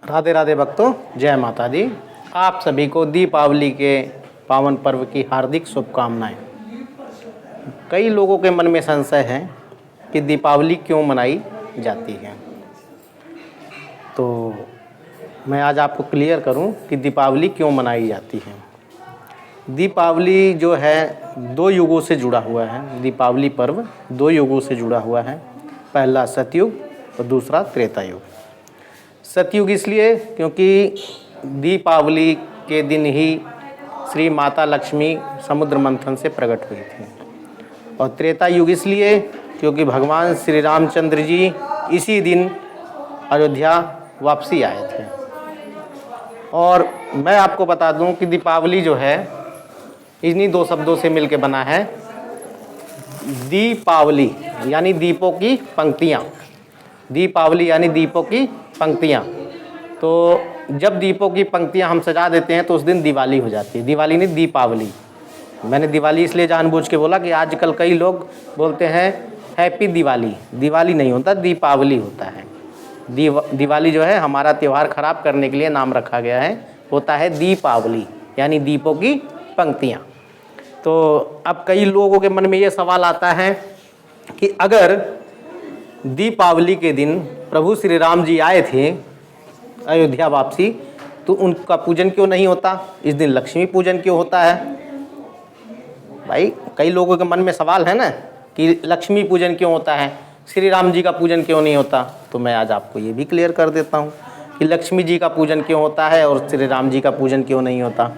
राधे राधे भक्तों, जय माता दी। आप सभी को दीपावली के पावन पर्व की हार्दिक शुभकामनाएं। कई लोगों के मन में संशय है कि दीपावली क्यों मनाई जाती है, तो मैं आज आपको क्लियर करूं कि दीपावली क्यों मनाई जाती है। दीपावली जो है दो युगों से जुड़ा हुआ है। दीपावली पर्व दो युगों से जुड़ा हुआ है, पहला सतयुग और दूसरा त्रेता युग। सतयुग इसलिए क्योंकि दीपावली के दिन ही श्री माता लक्ष्मी समुद्र मंथन से प्रकट हुई थी, और त्रेता युग इसलिए क्योंकि भगवान श्री रामचंद्र जी इसी दिन अयोध्या वापसी आए थे। और मैं आपको बता दूं कि दीपावली जो है इन्हीं दो शब्दों से मिलकर बना है। दीपावली यानी दीपों की पंक्तियाँ, दीपावली यानी दीपों की पंक्तियाँ। तो जब दीपों की पंक्तियाँ हम सजा देते हैं तो उस दिन दिवाली हो जाती है। दिवाली नहीं, दीपावली। मैंने दिवाली इसलिए जानबूझ के बोला कि आजकल कई लोग बोलते हैं हैप्पी दिवाली। दिवाली नहीं होता, दीपावली होता है। दिवाली जो है हमारा त्यौहार ख़राब करने के लिए नाम रखा गया है, होता है दीपावली यानी दीपों की पंक्तियाँ। तो अब कई लोगों के मन में ये सवाल आता है कि अगर दीपावली के दिन प्रभु श्री राम जी आए थे अयोध्या वापसी, तो उनका पूजन क्यों नहीं होता? इस दिन लक्ष्मी पूजन क्यों होता है? भाई कई लोगों के मन में सवाल है ना कि लक्ष्मी पूजन क्यों होता है, श्री राम जी का पूजन क्यों नहीं होता। तो मैं आज आपको ये भी क्लियर कर देता हूँ कि लक्ष्मी जी का पूजन क्यों होता है और श्री राम जी का पूजन क्यों नहीं होता।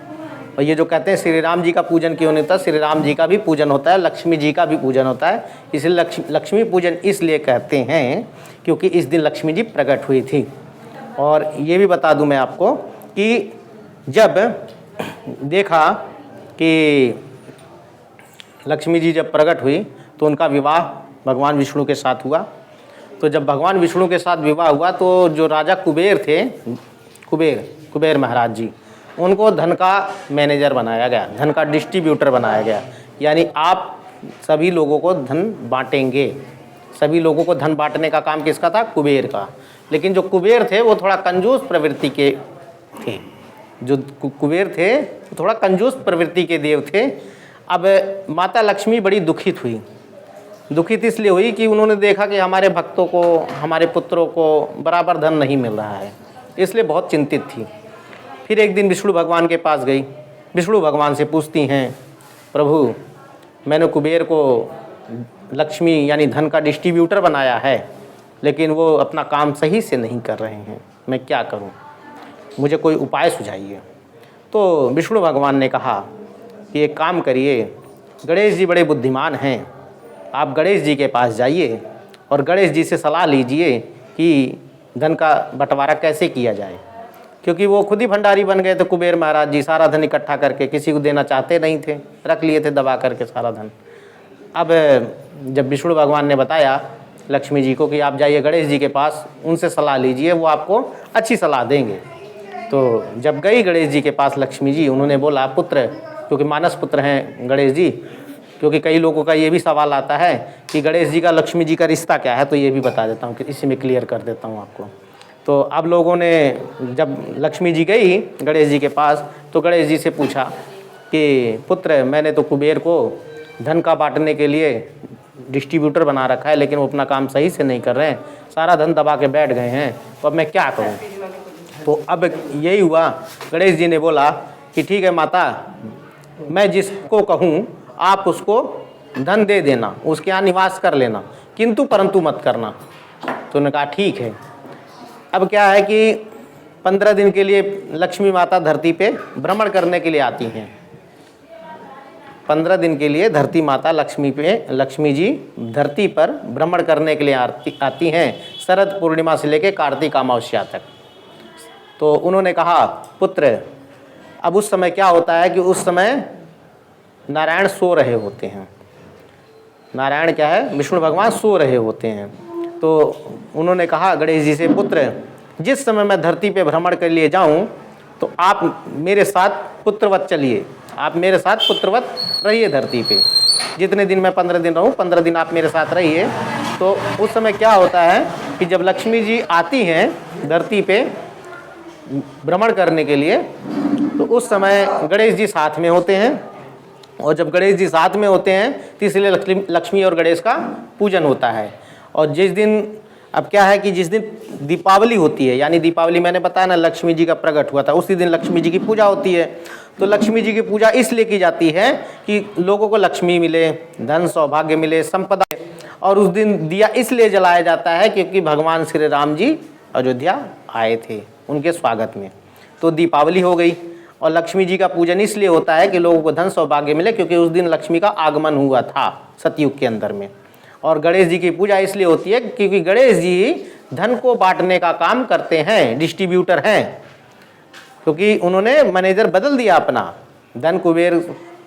और ये जो कहते हैं श्री राम जी का पूजन क्यों नहीं होता, श्री राम जी का भी पूजन होता है, लक्ष्मी जी का भी पूजन होता है। इसलिए लक्ष्मी पूजन इसलिए कहते हैं क्योंकि इस दिन लक्ष्मी जी प्रकट हुई थी। और ये भी बता दूं मैं आपको कि जब देखा कि लक्ष्मी जी जब प्रकट हुई तो उनका विवाह भगवान विष्णु के साथ हुआ। तो जब भगवान विष्णु के साथ विवाह हुआ तो जो राजा कुबेर थे, कुबेर महाराज जी, उनको धन का मैनेजर बनाया गया, धन का डिस्ट्रीब्यूटर बनाया गया। यानी आप सभी लोगों को धन बांटेंगे। सभी लोगों को धन बांटने का काम किसका था? कुबेर का। लेकिन जो कुबेर थे वो थोड़ा कंजूस प्रवृत्ति के थे। जो कुबेर थे वो थोड़ा कंजूस प्रवृत्ति के देव थे। अब माता लक्ष्मी बड़ी दुखित हुई। दुखित इसलिए हुई कि उन्होंने देखा कि हमारे भक्तों को, हमारे पुत्रों को बराबर धन नहीं मिल रहा है, इसलिए बहुत चिंतित थी। फिर एक दिन विष्णु भगवान के पास गई। विष्णु भगवान से पूछती हैं, प्रभु मैंने कुबेर को लक्ष्मी यानी धन का डिस्ट्रीब्यूटर बनाया है, लेकिन वो अपना काम सही से नहीं कर रहे हैं, मैं क्या करूं? मुझे कोई उपाय सुझाइए। तो विष्णु भगवान ने कहा कि एक काम करिए, गणेश जी बड़े बुद्धिमान हैं, आप गणेश जी के पास जाइए और गणेश जी से सलाह लीजिए कि धन का बंटवारा कैसे किया जाए। क्योंकि वो खुद ही भंडारी बन गए थे कुबेर महाराज जी, सारा धन इकट्ठा करके, किसी को देना चाहते नहीं थे, रख लिए थे दबा करके सारा धन। अब जब विष्णु भगवान ने बताया लक्ष्मी जी को कि आप जाइए गणेश जी के पास, उनसे सलाह लीजिए, वो आपको अच्छी सलाह देंगे। तो जब गई गणेश जी के पास लक्ष्मी जी, उन्होंने बोला पुत्र, क्योंकि मानस पुत्र हैं गणेश जी, क्योंकि कई लोगों का ये भी सवाल आता है कि गणेश जी का लक्ष्मी जी का रिश्ता क्या है, तो ये भी बता देता हूँ कि इसी में क्लियर कर देता हूँ आपको। तो अब लोगों ने जब लक्ष्मी जी गई गणेश जी के पास तो गणेश जी से पूछा कि पुत्र मैंने तो कुबेर को धन का बांटने के लिए डिस्ट्रीब्यूटर बना रखा है, लेकिन वो अपना काम सही से नहीं कर रहे हैं, सारा धन दबा के बैठ गए हैं, तो अब मैं क्या करूं? तो अब यही हुआ, गणेश जी ने बोला कि ठीक है माता, मैं जिसको कहूं आप उसको धन दे देना, उसके यहाँ निवास कर लेना, किंतु परंतु मत करना। तो उन्होंने कहा ठीक है। अब क्या है कि 15 दिन के लिए लक्ष्मी माता धरती पे भ्रमण करने के लिए आती हैं। 15 दिन के लिए धरती माता लक्ष्मी जी धरती पर भ्रमण करने के लिए आती हैं, शरद पूर्णिमा से लेकर कार्तिक अमावस्या तक। तो उन्होंने कहा पुत्र, अब उस समय क्या होता है कि उस समय नारायण सो रहे होते हैं। नारायण क्या है? विष्णु भगवान सो रहे होते हैं। तो उन्होंने कहा गणेश जी से, पुत्र जिस समय मैं धरती पे भ्रमण के लिए जाऊं तो आप मेरे साथ पुत्रवत चलिए, आप मेरे साथ पुत्रवत रहिए धरती पे। जितने दिन मैं 15 दिन रहूं, 15 दिन आप मेरे साथ रहिए। तो उस समय क्या होता है कि जब लक्ष्मी जी आती हैं धरती पे भ्रमण करने के लिए, तो उस समय गणेश जी साथ में होते हैं। और जब गणेश जी साथ में होते हैं तो इसलिए लक्ष्मी और गणेश का पूजन होता है। और जिस दिन, अब क्या है कि जिस दिन दीपावली होती है, यानी दीपावली मैंने बताया ना लक्ष्मी जी का प्रकट हुआ था, उसी दिन लक्ष्मी जी की पूजा होती है। तो लक्ष्मी जी की पूजा इसलिए की जाती है कि लोगों को लक्ष्मी मिले, धन सौभाग्य मिले, संपदा। और उस दिन दिया इसलिए जलाया जाता है क्योंकि भगवान श्री राम जी अयोध्या आए थे उनके स्वागत में। तो दीपावली हो गई। और लक्ष्मी जी का पूजन इसलिए होता है कि लोगों को धन सौभाग्य मिले, क्योंकि उस दिन लक्ष्मी का आगमन हुआ था सतयुग के अंदर में। और गणेश जी की पूजा इसलिए होती है क्योंकि गणेश जी धन को बांटने का काम करते हैं, डिस्ट्रीब्यूटर हैं। क्योंकि उन्होंने मैनेजर बदल दिया अपना, धन कुबेर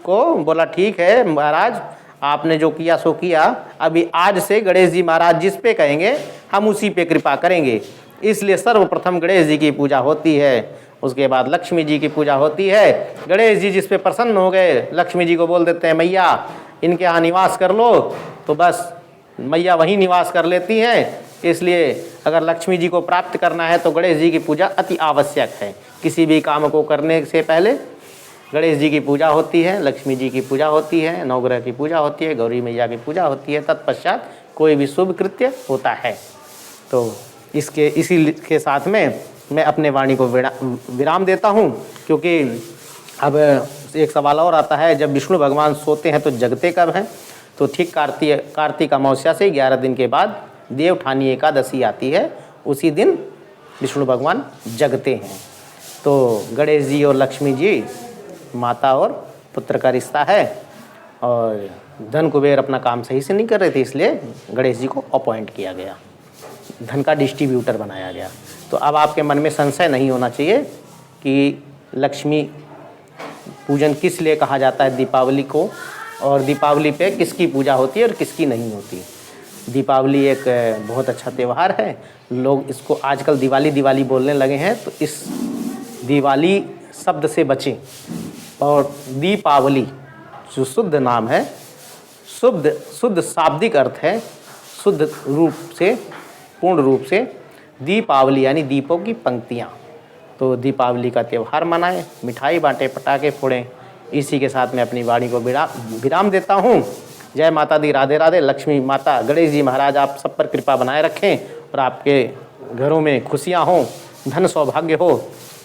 को बोला ठीक है महाराज आपने जो किया सो किया, अभी आज से गणेश जी महाराज जिस पे कहेंगे हम उसी पे कृपा करेंगे। इसलिए सर्वप्रथम गणेश जी की पूजा होती है, उसके बाद लक्ष्मी जी की पूजा होती है। गणेश जी जिस पे प्रसन्न हो गए, लक्ष्मी जी को बोल देते हैं मैया इनके यहाँ निवास कर लो, तो बस मैया वहीं निवास कर लेती हैं। इसलिए अगर लक्ष्मी जी को प्राप्त करना है तो गणेश जी की पूजा अति आवश्यक है। किसी भी काम को करने से पहले गणेश जी की पूजा होती है, लक्ष्मी जी की पूजा होती है, नवग्रह की पूजा होती है, गौरी मैया की पूजा होती है, तत्पश्चात कोई भी शुभ कृत्य होता है। तो इसी के साथ में मैं अपने वाणी को विराम देता हूँ, क्योंकि अब एक सवाल और आता है, जब विष्णु भगवान सोते हैं तो जगते कब हैं? तो ठीक कार्तिक अमावस्या से 11 दिन के बाद देवठानी एकादशी आती है, उसी दिन विष्णु भगवान जगते हैं। तो गणेश जी और लक्ष्मी जी माता और पुत्र का रिश्ता है। और धन कुबेर अपना काम सही से नहीं कर रहे थे, इसलिए गणेश जी को अपॉइंट किया गया, धन का डिस्ट्रीब्यूटर बनाया गया। तो अब आपके मन में संशय नहीं होना चाहिए कि लक्ष्मी पूजन किस लिए कहा जाता है दीपावली को, और दीपावली पे किसकी पूजा होती है और किसकी नहीं होती। दीपावली एक बहुत अच्छा त्यौहार है, लोग इसको आजकल दिवाली बोलने लगे हैं, तो इस दिवाली शब्द से बचें। और दीपावली जो शुद्ध नाम है, शुद्ध शाब्दिक अर्थ है, शुद्ध रूप से, पूर्ण रूप से दीपावली यानी दीपों की पंक्तियाँ। तो दीपावली का त्यौहार मनाएं, मिठाई बांटें, पटाखे फोड़ें। इसी के साथ मैं अपनी वाणी को विराम देता हूँ। जय माता दी, राधे राधे। लक्ष्मी माता, गणेश जी महाराज आप सब पर कृपा बनाए रखें और आपके घरों में खुशियाँ हों, धन सौभाग्य हो,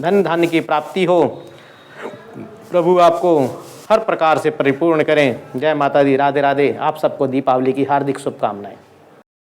धन धान्य की प्राप्ति हो। प्रभु आपको हर प्रकार से परिपूर्ण करें। जय माता दी, राधे राधे। आप सबको दीपावली की हार्दिक शुभकामनाएं।